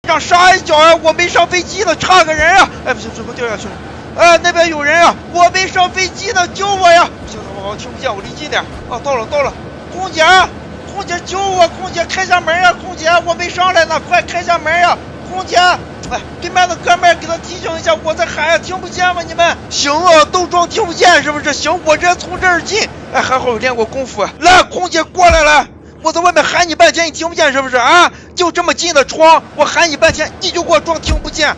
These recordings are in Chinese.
长杀一脚啊！我没上飞机呢，差个人啊！哎，不行，最后掉下去了。哎，那边有人啊！我没上飞机呢，救我呀！不行，我听不见，我离近点。啊，到了，空姐，空姐救我！空姐开下门呀！空姐，我没上来呢，快开下门呀！空姐，哎，对面的哥们儿给他提醒一下，我在喊呀，听不见吗？你们行啊，都装听不见是不是？行，我这从这儿进。哎，还好有练过功夫。来，空姐过来了。我在外面喊你半天，你听不见是不是啊？就这么近的窗，我喊你半天，你就给我装听不见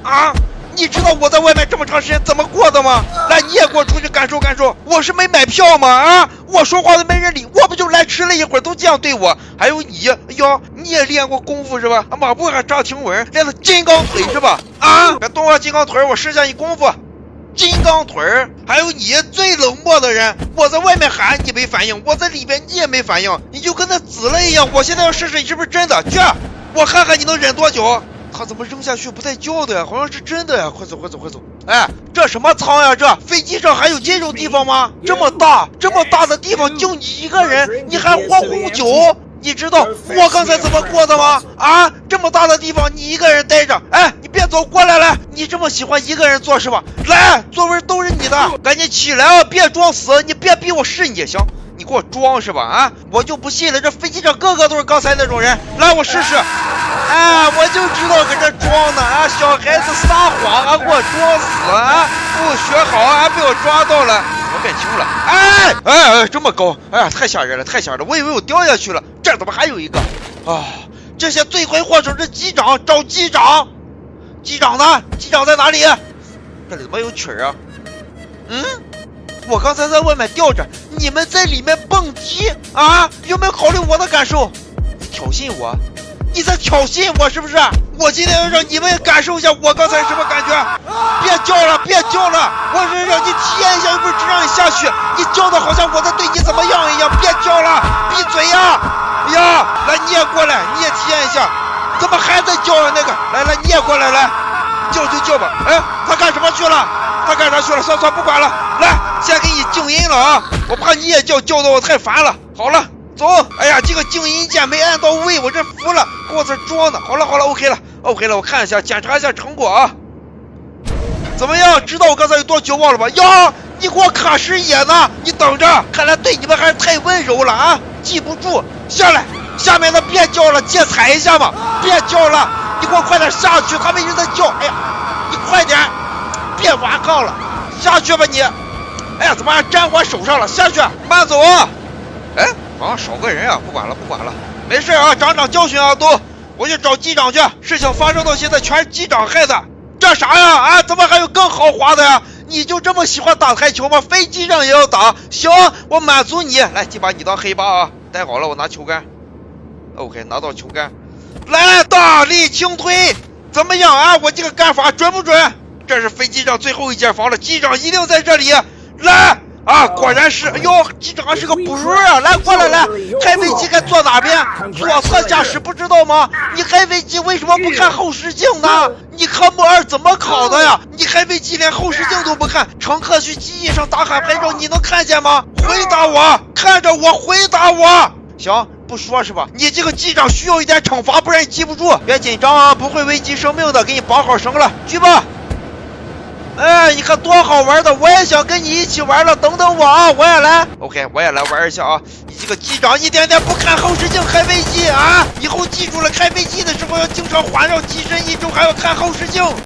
啊？你知道我在外面这么长时间怎么过的吗？来，你也给我出去感受感受。我是没买票吗？啊，我说话都没人理，我不就来迟了一会儿，都这样对我。还有你，哎呦，你也练过功夫是吧？马步还扎挺稳，练的金刚腿是吧？啊，别动我金刚腿，我试下你功夫。金刚腿儿，还有你最冷漠的人，我在外面喊你没反应，我在里边你也没反应，你就跟那死了一样。我现在要试试你是不是真的，去，我看看你能忍多久。他怎么扔下去不带叫的呀？好像是真的呀！快走！哎，这什么舱呀？这飞机上还有这种地方吗？这么大的地方就你一个人，你还喝红酒？你知道我刚才怎么过的吗？啊，这么大的地方你一个人待着，哎，你别走，过来！你这么喜欢一个人坐是吧？来，座位都是你的，赶紧起来啊！别装死，你别逼我试你行。你给我装是吧？啊，我就不信了，这飞机上个个都是刚才那种人。来，我试试。哎，我就知道搁这装呢啊！小孩子撒谎啊，给我装死啊！不学好啊，被我抓到了。我变轻了。哎，这么高！哎呀，太吓人了！我以为我掉下去了，这怎么还有一个？啊，这些罪魁祸首是机长，找机长。机长呢？机长在哪里？这里怎么有曲儿啊？我刚才在外面吊着，你们在里面蹦迪啊？有没有考虑我的感受？你挑衅我？你在挑衅我是不是？我今天要让你们感受一下我刚才什么感觉。别叫了，我是让你体验一下，又不是只让你下去。你叫的好像我在对你怎么样一样。别叫了，闭嘴呀！哎呀，来你也过来，你也体验一下。怎么还在叫啊？那个，来你也过来，来，叫就叫吧。哎，他干什么去了？算不管了。来，先给你静音了啊！我怕你也叫的我太烦了。好了。走！哎呀，这个静音键没按到位，我这服了，给我这装的。好了，OK 了，我看一下，检查一下成果啊。怎么样？知道我刚才有多绝望了吧？呀，你给我卡视野呢？你等着，看来对你们还是太温柔了啊！记不住，下来，下面的别叫了，借踩一下嘛！别叫了，你给我快点下去，他们一直在叫。哎呀，你快点，别挖杠了，下去吧你。哎呀，怎么还粘我手上了？下去，慢走啊！哎。好像少个人啊！不管了，没事啊，长教训啊，都，我去找机长去。事情发生到现在，全是机长害的。这啥呀？啊，怎么还有更豪华的呀？你就这么喜欢打台球吗？飞机上也要打？行，我满足你。来，就把你当黑八啊！待好了，我拿球杆。OK， 拿到球杆。来，大力轻推，怎么样啊？我这个干法准不准？这是飞机上最后一间房了，机长一定在这里。来。啊，果然是！哎呦，机长是个补数啊！来，过来！开飞机该坐哪边？左侧驾驶不知道吗？你开飞机为什么不看后视镜呢？你科目2怎么考的呀？你开飞机连后视镜都不看，乘客去机翼上打卡拍照，你能看见吗？回答我，看着我，回答我。行，不说是吧？你这个机长需要一点惩罚，不然你记不住。别紧张啊，不会危及生命的，给你绑好绳了，去吧。哎，你看多好玩的，我也想跟你一起玩了。等等我啊，我也来。OK， 我也来玩一下啊。你这个机长一点点不看后视镜开飞机啊！以后记住了，开飞机的时候要经常环绕机身一周，还要看后视镜。